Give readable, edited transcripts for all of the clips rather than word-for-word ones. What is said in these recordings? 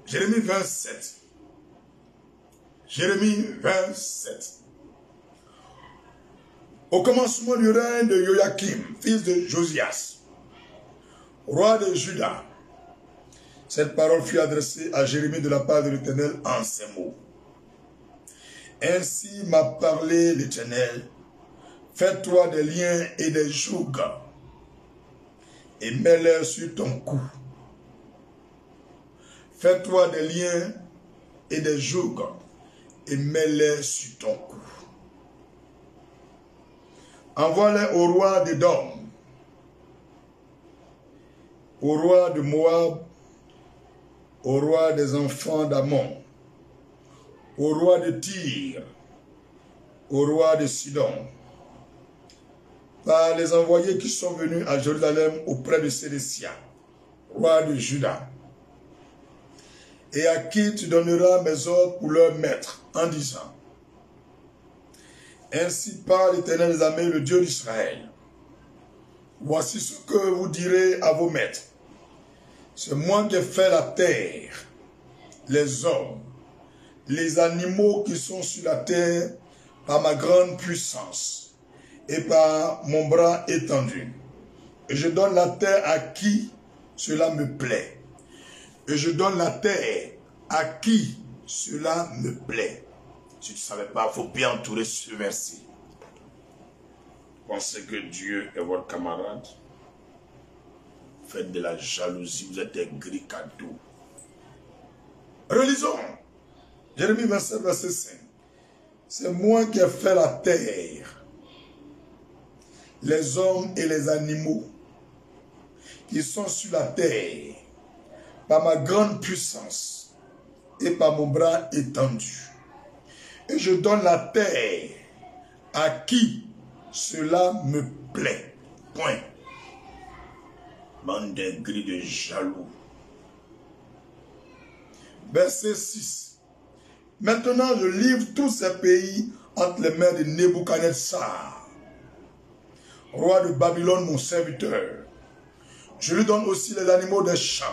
Jérémie 27. Jérémie 27. Au commencement du règne de Joachim, fils de Josias, roi de Juda, cette parole fut adressée à Jérémie de la part de l'Éternel en ces mots. Ainsi m'a parlé l'Éternel, fais-toi des liens et des jougs, et mets-les sur ton cou. Fais-toi des liens et des jougs, et mets-les sur ton cou. Envoie-les au roi d'Édom, au roi de Moab, au roi des enfants d'Ammon, au roi de Tyr, au roi de Sidon, par les envoyés qui sont venus à Jérusalem auprès de Sédécia, roi de Juda, et à qui tu donneras mes ordres pour leur maître, en disant, ainsi parle l'Éternel des armées, le Dieu d'Israël. Voici ce que vous direz à vos maîtres. C'est moi qui ai fait la terre, les hommes, les animaux qui sont sur la terre par ma grande puissance et par mon bras étendu. Et je donne la terre à qui cela me plaît. Et je donne la terre à qui cela me plaît. Si tu ne savais pas, il faut bien entourer ce verset. Pensez que Dieu est votre camarade. Faites de la jalousie, vous êtes des gris cadeaux. Relisons. Jérémie 27, verset 5. C'est moi qui ai fait la terre, les hommes et les animaux qui sont sur la terre, par ma grande puissance et par mon bras étendu. Et je donne la terre à qui cela me plaît. Point. Bande de gris de jaloux. Verset 6. Maintenant, je livre tous ces pays entre les mains de Nebuchadnezzar, roi de Babylone, mon serviteur. Je lui donne aussi les animaux des champs,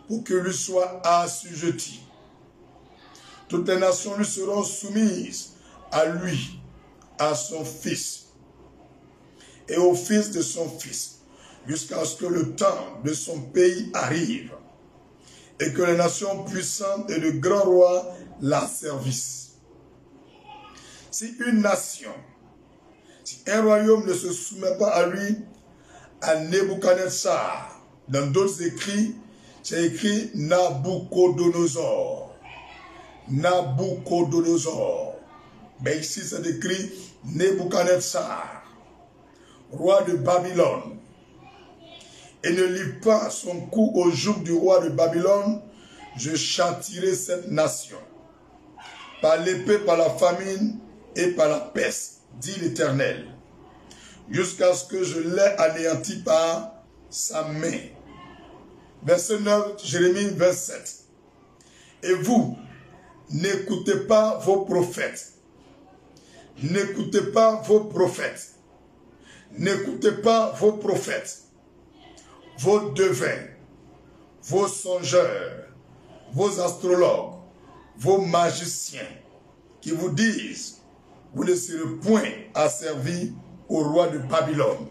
pour qu'ils lui soient assujettis. Toutes les nations lui seront soumises à lui, à son fils, et au fils de son fils, jusqu'à ce que le temps de son pays arrive, et que les nations puissantes et de grands rois la servissent. Si une nation, si un royaume ne se soumet pas à lui, à Nebuchadnezzar, dans d'autres écrits, c'est écrit Nabuchodonosor. Nabuchodonosor. Mais ici c'est écrit Nebuchadnezzar, roi de Babylone. Et ne livre pas son cou au joug du roi de Babylone, je châtirai cette nation par l'épée, par la famine et par la peste, dit l'Éternel, jusqu'à ce que je l'ai anéanti par sa main. Verset 9, Jérémie 27. Et vous, n'écoutez pas vos prophètes. N'écoutez pas vos prophètes. N'écoutez pas vos prophètes. Vos devins, vos songeurs, vos astrologues, vos magiciens, qui vous disent, vous ne serez point asservis au roi de Babylone.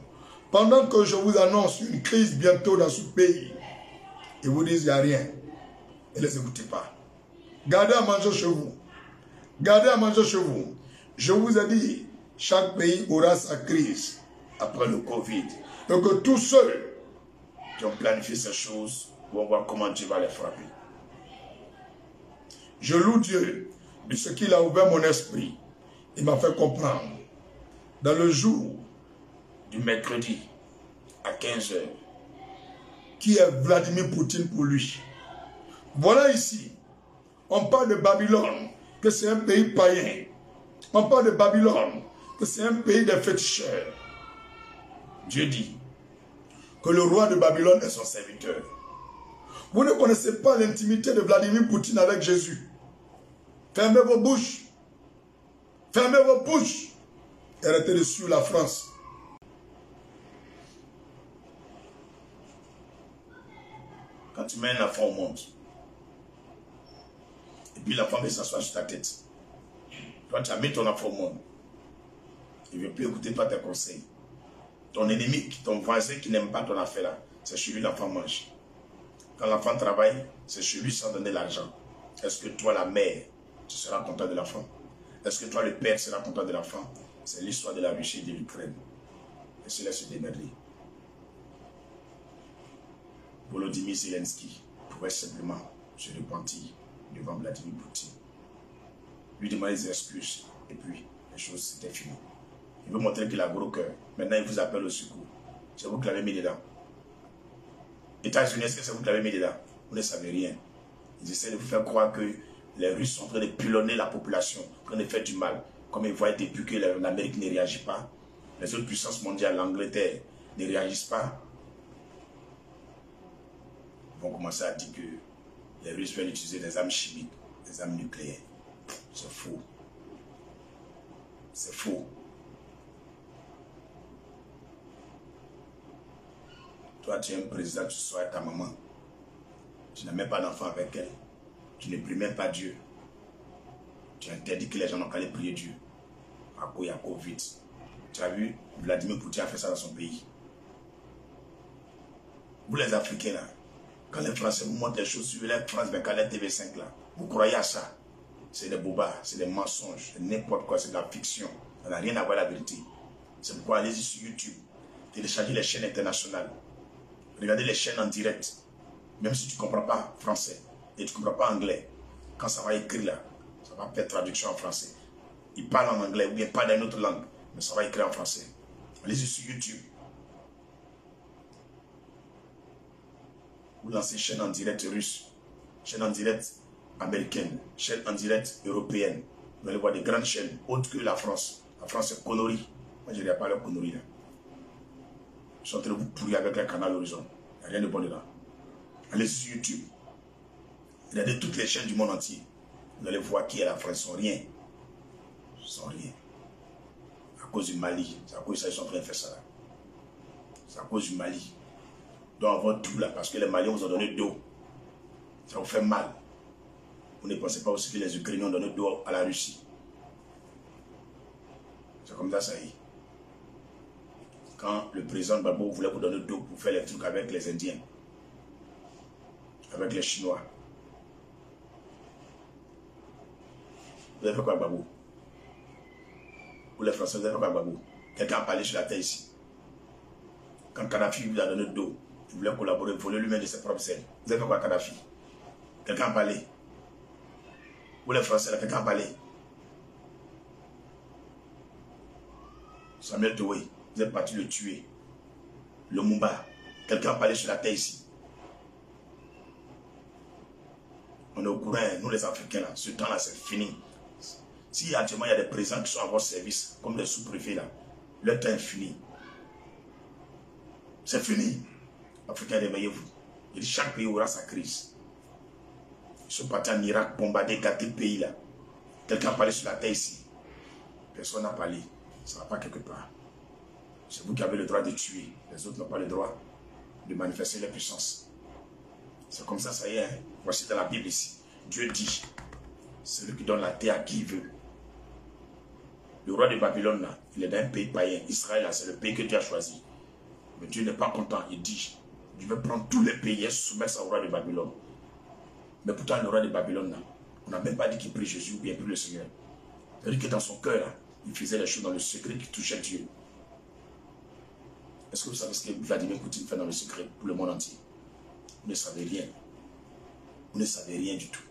Pendant que je vous annonce une crise bientôt dans ce pays, ils vous disent, il n'y a rien. Ne les écoutez pas. Gardez à manger chez vous. Gardez à manger chez vous. Je vous ai dit, chaque pays aura sa crise après le Covid. Donc tous ceux qui ont planifié ces choses vont voir comment Dieu va les frapper. Je loue Dieu de ce qu'il a ouvert mon esprit. Il m'a fait comprendre. Dans le jour du mercredi à 15 h, qui est Vladimir Poutine pour lui. Voilà ici, on parle de Babylone, que c'est un pays païen. On parle de Babylone, que c'est un pays de féticheurs. Dieu dit que le roi de Babylone est son serviteur. Vous ne connaissez pas l'intimité de Vladimir Poutine avec Jésus. Fermez vos bouches. Fermez vos bouches. Et arrêtez de suivre la France. Quand tu mets un enfant au monde, puis l'enfant veut s'asseoir sur ta tête. Toi, tu as mis ton enfant au monde. Il ne veut plus écouter toi tes conseils. Ton ennemi, ton voisin qui n'aime pas ton affaire là, c'est chez lui l'enfant mange. Quand l'enfant travaille, c'est chez lui sans donner l'argent. Est-ce que toi, la mère, tu seras content de l'enfant? Est-ce que toi, le père, sera content de l'enfant? C'est l'histoire de la Russie et de l'Ukraine. Et cela se démerder. Volodymyr Zelensky pouvait simplement se repentir devant Vladimir Poutine. Lui demander des excuses. Et puis, les choses, c'était fini. Il veut montrer qu'il a gros cœur. Maintenant, il vous appelle au secours. C'est vous qui l'avez mis dedans. États-Unis, est-ce que c'est vous qui l'avez mis dedans? Vous ne savez rien. Ils essaient de vous faire croire que les Russes sont en train de pilonner la population, en train de faire du mal. Comme ils voient depuis que l'Amérique ne réagit pas, les autres puissances mondiales, l'Angleterre, ne réagissent pas, ils vont commencer à dire que les Russes veulent utiliser des armes chimiques, des armes nucléaires. C'est faux. C'est faux. Toi, tu es un président, tu sois ta maman. Tu n'as même pas d'enfant avec elle. Tu ne pries même pas Dieu. Tu interdis que les gens n'ont qu'à aller prier Dieu. À cause, il y a Covid. Tu as vu, Vladimir Poutine a fait ça dans son pays. Vous les Africains là, quand les Français vous montrent les choses sur la France 24, la TV5 là, vous croyez à ça? C'est des bobards, c'est des mensonges, c'est n'importe quoi, c'est de la fiction. Ça n'a rien à voir avec la vérité. C'est pourquoi allez-y sur YouTube, téléchargez les chaînes internationales, regardez les chaînes en direct. Même si tu ne comprends pas français et tu ne comprends pas anglais, quand ça va écrire là, ça va faire traduction en français. Il parle en anglais ou bien parle dans une autre langue, mais ça va écrire en français. Allez-y sur YouTube. Vous lancez chaîne en direct russe, chaîne en direct américaine, chaîne en direct européenne. Vous allez voir des grandes chaînes, autres que la France. La France c'est connerie. Moi je ne regarde pas leur connerie là. Je suis en train de vous pourrir avec un canal Horizon. Il n'y a rien de bon dedans. Allez sur YouTube. Regardez toutes les chaînes du monde entier. Vous allez voir qui est la France. Ils sont rien. Ils sont rien. À cause du Mali. C'est à cause de ça qu'ils sont en train de faire ça là. C'est à cause du Mali. Donc avoir tout là. Parce que les Maliens vous ont donné d'eau. Ça vous fait mal. Vous ne pensez pas aussi que les Ukrainiens ont donné d'eau à la Russie. C'est comme ça, ça y est. Quand le président Gbagbo voulait vous donner d'eau pour faire les trucs avec les Indiens, avec les Chinois. Vous avez fait quoi, Gbagbo? Pour les Français, vous avez fait quoi, Gbagbo? Quelqu'un a parlé sur la terre ici. Quand Kadhafi vous a donné d'eau, vous voulez collaborer, voler lui-même de ses propres ailes. Vous avez fait quoi, Kadhafi? Quelqu'un a parlé? Vous les Français, là, quelqu'un a parlé? Samuel Touré, vous êtes parti le tuer. Le Mumba, quelqu'un a parlé sur la terre ici. On est au courant, nous les Africains, là, ce temps-là, c'est fini. Si actuellement il y a des présidents qui sont à votre service, comme les sous-préfets, là, leur temps est fini. C'est fini. Africains, réveillez-vous. Il dit chaque pays aura sa crise. Ils sont partis en Irak, bombarder, gâter le pays, là. Quelqu'un a parlé sur la terre ici. Personne n'a parlé. Ça ne va pas quelque part. C'est vous qui avez le droit de tuer. Les autres n'ont pas le droit de manifester leur puissance. C'est comme ça, ça y est. Hein. Voici dans la Bible ici. Dieu dit, celui qui donne la terre à qui il veut. Le roi de Babylone, là, il est dans un pays païen. Israël, c'est le pays que Dieu a choisi. Mais Dieu n'est pas content. Il dit, je vais prendre tous les pays et soumettre ça au roi de Babylone. Mais pourtant, le roi de Babylone, là, on n'a même pas dit qu'il prie Jésus ou bien prie le Seigneur. C'est-à-dire que dans son cœur, là, il faisait les choses dans le secret qui touchait Dieu. Est-ce que vous savez ce que Vladimir Poutine fait dans le secret pour le monde entier? Vous ne savez rien. Vous ne savez rien du tout.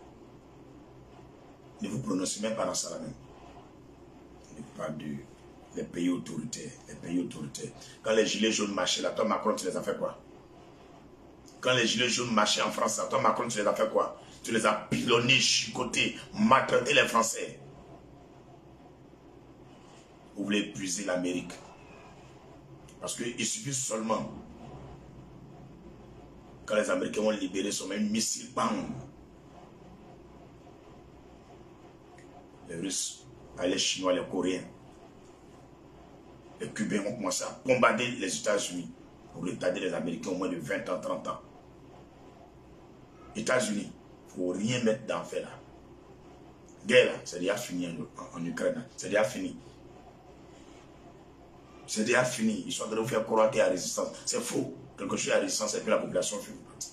Ne vous prononcez même pas dans ça là même. On parle des pays autoritaires. Les pays autoritaires. Quand les gilets jaunes marchaient là, toi Macron, tu les as fait quoi? Quand les gilets jaunes marchaient en France là, toi Macron, tu les as fait quoi? Tu les as pilonnés, chicotés, maltraités les Français. Vous voulez épuiser l'Amérique. Parce qu'il suffit seulement, quand les Américains vont libérer son même missile, bam! Les Russes, les Chinois, les Coréens, les Cubains vont commencer à bombarder les États-Unis pour retarder les Américains au moins de 20 ans, 30 ans. États-Unis, il ne faut rien mettre dans fait là. Guerre, c'est déjà fini en Ukraine. C'est déjà fini. C'est déjà fini. Ils sont en train de vous faire croire qu'il y a résistance. C'est faux. Quelque chose, il y a résistance et puis la population fuit pour partir.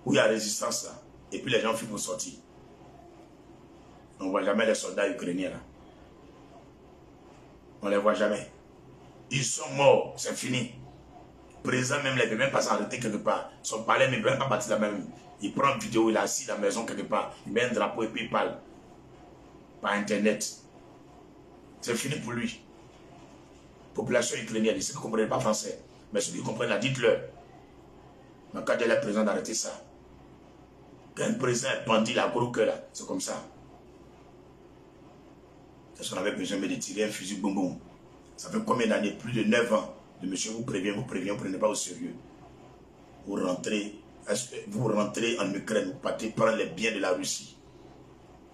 Où il y a résistance là, et puis les gens fuient pour sortir. On ne voit jamais les soldats ukrainiens là. On ne les voit jamais. Ils sont morts, c'est fini. Le président même, il ne peut même pas s'arrêter quelque part. Son palais ne peut même pas partir là même. Il prend une vidéo, il est assis dans la maison quelque part. Il met un drapeau et puis il parle. Par internet. C'est fini pour lui. Population ukrainienne, ceux qui ne comprennent pas français. Mais ceux qui comprennent là, dites-leur. Mais quand il y a le président d'arrêter ça. Quand un président est bandit, la gros cœur là, c'est comme ça. Parce qu'on avait besoin de tirer un fusil boum boum. Ça fait combien d'années? Plus de 9 ans. Le monsieur vous prévient, vous ne prenez pas au sérieux. Vous rentrez en Ukraine, vous partez prendre les biens de la Russie.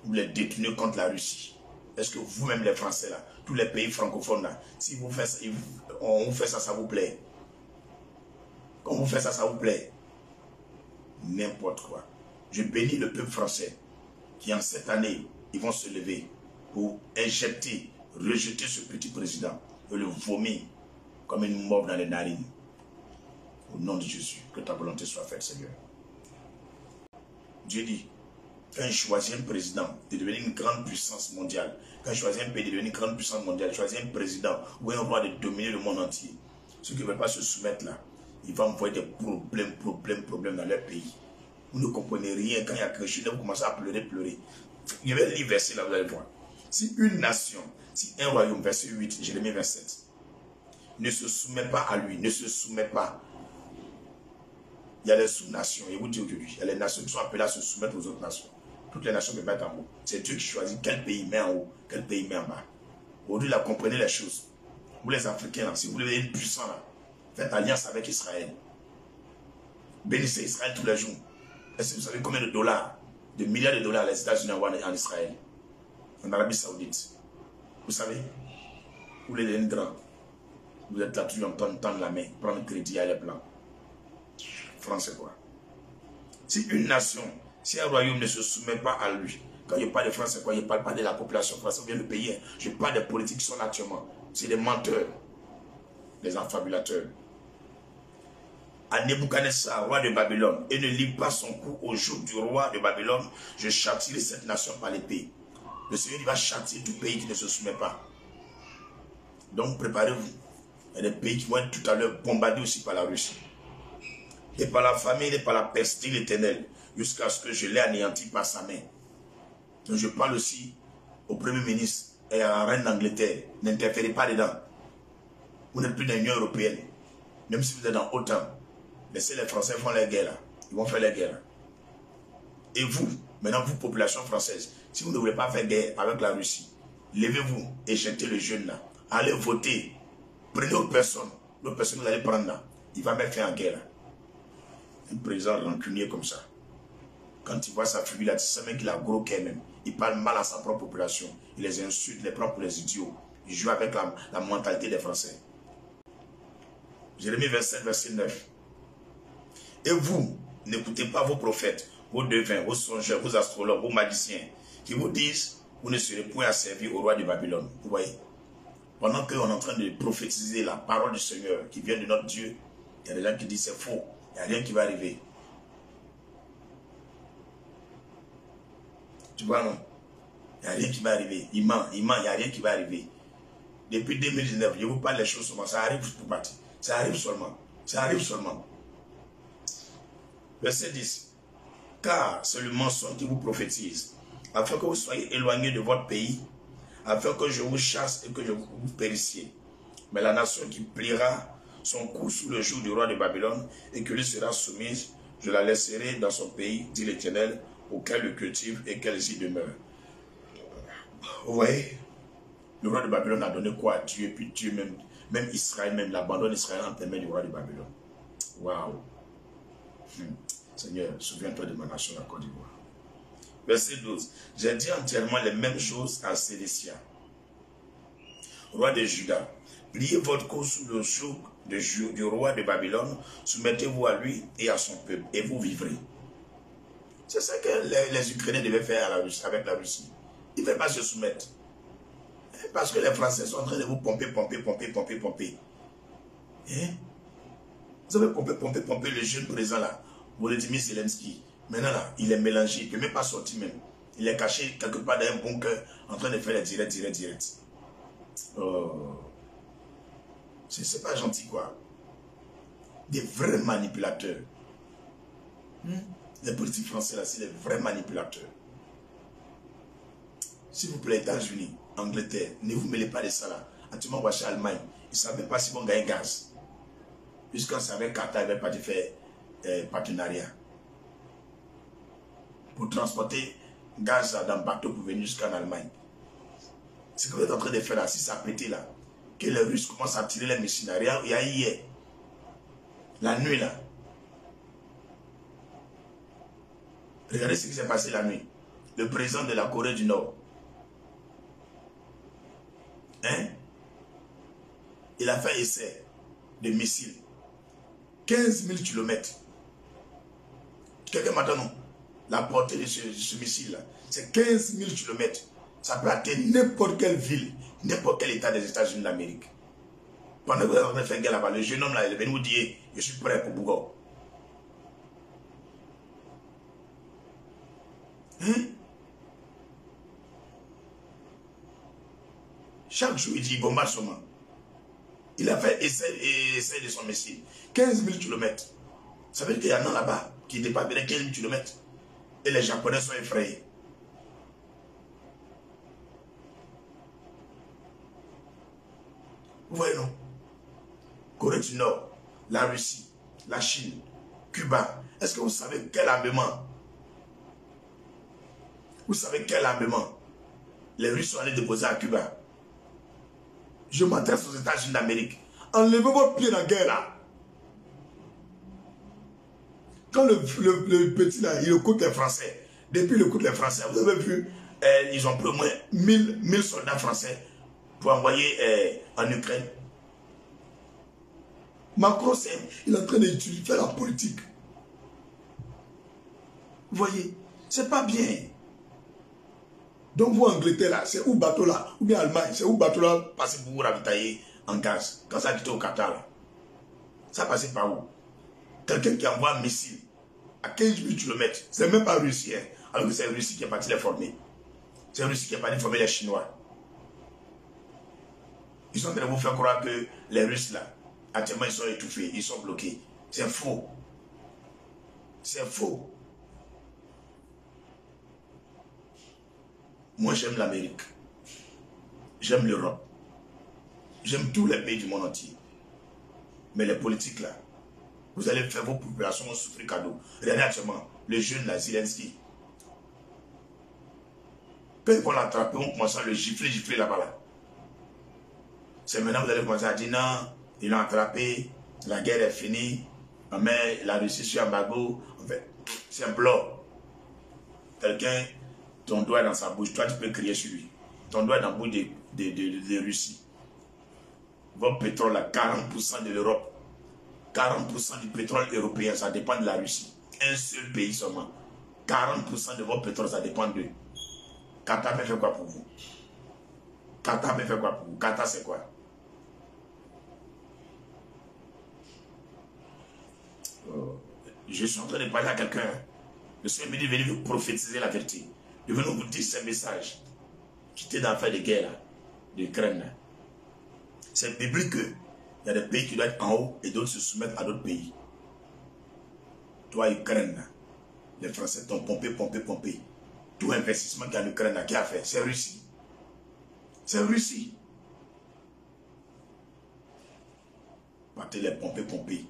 Vous les détenez contre la Russie. Est-ce que vous-même les Français là, tous les pays francophones là, si vous faites ça, on vous fait ça, ça vous plaît? Quand on vous fait ça, ça vous plaît? N'importe quoi. Je bénis le peuple français qui en cette année, ils vont se lever pour injecter, rejeter ce petit président et le vomir comme une morve dans les narines. Au nom de Jésus, que ta volonté soit faite, Seigneur. Dieu dit, quand il choisit un président de devenir une grande puissance mondiale, quand il choisit un pays de devenir une grande puissance mondiale, il choisit un président ou un roi de dominer le monde entier, ceux qui ne veulent pas se soumettre là, il va envoyer des problèmes dans leur pays. Vous ne comprenez rien. Quand il y a quelque chose, vous commencez à pleurer. Je vais lire verset là, vous allez voir. Si une nation, si un royaume, verset 8, Jérémie 27, ne se soumet pas à lui, ne se soumet pas. Il y a les sous-nations, et vous dites aujourd'hui, il y a les nations qui sont appelées à se soumettre aux autres nations. Toutes les nations me mettent en haut. C'est Dieu qui choisit quel pays met en haut, quel pays met en bas. Aujourd'hui, là, comprenez les choses. Vous les Africains, là, si vous voulez être puissants, là, faites alliance avec Israël. Bénissez Israël tous les jours. Est-ce que vous savez combien de dollars, de milliards de dollars les États-Unis envoient en Israël, en Arabie Saoudite? Vous savez, vous voulez devenir grand. Vous êtes là, toujours en train de tendre la main, prendre le crédit à les blancs. France, c'est quoi? Si une nation, si un royaume ne se soumet pas à lui, quand je parle de France, c'est quoi? Je ne parle pas de la population française ou bien le pays. Je parle des politiques qui sont là actuellement. C'est des menteurs, des enfabulateurs. À Nebuchadnezzar, roi de Babylone, et ne livre pas son coup au jour du roi de Babylone, je châtierai cette nation par l'épée. Le Seigneur il va châtier tout pays qui ne se soumet pas. Donc préparez-vous. Il y a des pays qui vont être tout à l'heure bombardés aussi par la Russie. Et par la famine et par la peste, dit l'Éternel, jusqu'à ce que je l'ai anéanti par sa main. Donc je parle aussi au Premier ministre et à la reine d'Angleterre. N'interférez pas dedans. Vous n'êtes plus dans l'Union européenne. Même si vous êtes dans l'OTAN. Laissez les Français faire la guerre là. Ils vont faire la guerre. Et vous, maintenant vous, population française, si vous ne voulez pas faire guerre avec la Russie, levez-vous et jetez le jeune là. Allez voter. Prenez autre personne. L'autre personne que vous allez prendre là. Il va même faire en guerre là. Un président rancunier comme ça. Quand il voit sa figure là, tu sais même qu'il a gros cœur même. Il parle mal à sa propre population. Il les insulte, il les prend pour les idiots. Il joue avec la mentalité des Français. Jérémie 27, verset 9. Et vous, n'écoutez pas vos prophètes, vos devins, vos songeurs, vos astrologues, vos magiciens, qui vous disent, vous ne serez point asservis au roi de Babylone. Vous voyez? Pendant qu'on est en train de prophétiser la parole du Seigneur qui vient de notre Dieu, il y a des gens qui disent c'est faux, il n'y a rien qui va arriver. Tu vois non? Il n'y a rien qui va arriver. Il ment, il n'y a rien qui va arriver. Depuis 2019, je vous parle des choses seulement, ça arrive pour partir. Ça arrive seulement. Ça arrive seulement. Verset 10. Car c'est le mensonge qui vous prophétise, afin que vous soyez éloignés de votre pays, afin que je vous chasse et que vous périssiez. Mais la nation qui pliera son cou sous le joug du roi de Babylone et que lui sera soumise, je la laisserai dans son pays, dit l'Éternel, auquel le cultive et qu'elle y demeure. Vous voyez, le roi de Babylone a donné quoi à Dieu, et puis Dieu même Israël, même l'abandonne Israël en témoin du roi de Babylone. Waouh! Seigneur, souviens-toi de ma nation, la Côte d'Ivoire. Verset 12. J'ai dit entièrement les mêmes choses à Sédécia, roi de Juda. Pliez votre cou sous le joug du roi de Babylone, soumettez-vous à lui et à son peuple, et vous vivrez. C'est ce que les Ukrainiens devaient faire à la Russie, avec la Russie. Ils ne veulent pas se soumettre. Parce que les Français sont en train de vous pomper. Hein? Vous avez pompé le jeune président là, Volodymyr Zelensky. Maintenant là, il est mélangé, il ne peut même pas sortir même. Il est caché quelque part dans un bunker en train de faire les directs. Oh. C'est pas gentil quoi. Des vrais manipulateurs. Les politiques français là, c'est des vrais manipulateurs. S'il vous plaît, États-Unis, Angleterre, ne vous mêlez pas de ça là. Actuellement, on va chez Allemagne. Ils ne savent même pas s'ils vont gagner gaz. Puisqu'on savait que Qatar n'avait pas de faire partenariat. Pour transporter gaz dans le bateau pour venir jusqu'en Allemagne. Ce que vous êtes en train de faire là, si ça pète là, que les Russes commencent à tirer les missiles. Il y a hier, la nuit là. Regardez ce qui s'est passé la nuit. Le président de la Corée du Nord. Hein? Il a fait essai de missiles. 15 000 km. Quelqu'un m'attend, non? La portée de ce missile-là, c'est 15 000 km. Ça peut atteindre n'importe quelle ville, n'importe quel état des États-Unis d'Amérique. Pendant que vous êtes en train de faire guerre là-bas, le jeune homme là, il est venu vous dire, je suis prêt pour Bougon. Hein? Chaque jour, il dit, bombarde seulement. Il a fait essai de son missile. 15 000 km. Ça veut dire qu'il y en a là-bas qui dépassent 15 000 km. Et les Japonais sont effrayés. Vous voyez, non? Corée du Nord, la Russie, la Chine, Cuba. Est-ce que vous savez quel armement? Vous savez quel armement les Russes sont allés déposer à Cuba? Je m'adresse aux États-Unis d'Amérique. Enlevez votre pied dans la guerre là. Quand le petit là, il écoute les Français. Depuis il écoute les Français, vous avez vu, ils ont pris au moins 1000 soldats français pour envoyer en Ukraine. Macron, il est en train d'utiliser, faire la politique. Vous voyez, c'est pas bien. Donc vous, Angleterre, là, c'est où bateau là, ou bien Allemagne, c'est où bateau là, passer pour vous ravitailler en gaz, quand ça a quitté au Qatar là. Ça passait par où? Quelqu'un qui envoie un missile à 15 000 km, c'est même pas Russie, hein, alors que c'est Russie qui est parti les former. C'est Russie qui est parti former les Chinois. Ils sont en train de vous faire croire que les Russes là, actuellement ils sont étouffés, ils sont bloqués. C'est faux. C'est faux. Moi j'aime l'Amérique. J'aime l'Europe. J'aime tous les pays du monde entier. Mais les politiques là, vous allez faire vos populations souffrir cadeau. Regardez actuellement, le jeune là, Zelensky. Quand ils vont l'attraper, on commence à le gifler là-bas là. C'est maintenant que vous allez commencer à dire non, ils l'ont attrapé, la guerre est finie, on met la Russie sur embargo. En fait, c'est un blanc. Quelqu'un, ton doigt dans sa bouche, toi tu peux crier sur lui. Ton doigt dans la bouche de Russie. Votre pétrole, là, 40% de l'Europe, 40% du pétrole européen, ça dépend de la Russie. Un seul pays seulement. 40% de votre pétrole, ça dépend d'eux. Qatar fait quoi pour vous? Qatar fait quoi pour vous? Qatar c'est quoi? Je suis en train de parler à quelqu'un. Le Seigneur me dit, venez vous prophétiser la vérité. Je vais vous dire ces messages. Quittez d'affaires de guerre, d'Ukraine. C'est biblique qu'il y a des pays qui doivent être en haut et d'autres se soumettent à d'autres pays. Toi, Ukraine, les Français t'ont pompé. Tout investissement qu'il y a en Ukraine, qui a fait? C'est Russie. C'est Russie. Partez les pomper.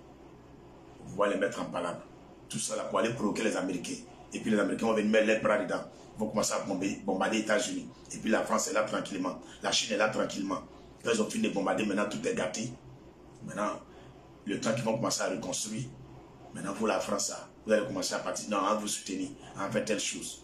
Vous allez les mettre en palabre. Tout ça là pour aller provoquer les Américains. Et puis les Américains vont venir mettre les bras dedans. Ils vont commencer à bombarder les États-Unis. Et puis la France est là tranquillement. La Chine est là tranquillement. Quand ils ont fini de bombarder, maintenant tout est gâté. Maintenant, le temps qu'ils vont commencer à reconstruire, maintenant vous la France, vous allez commencer à partir, non, à vous soutenir, à faire telle chose.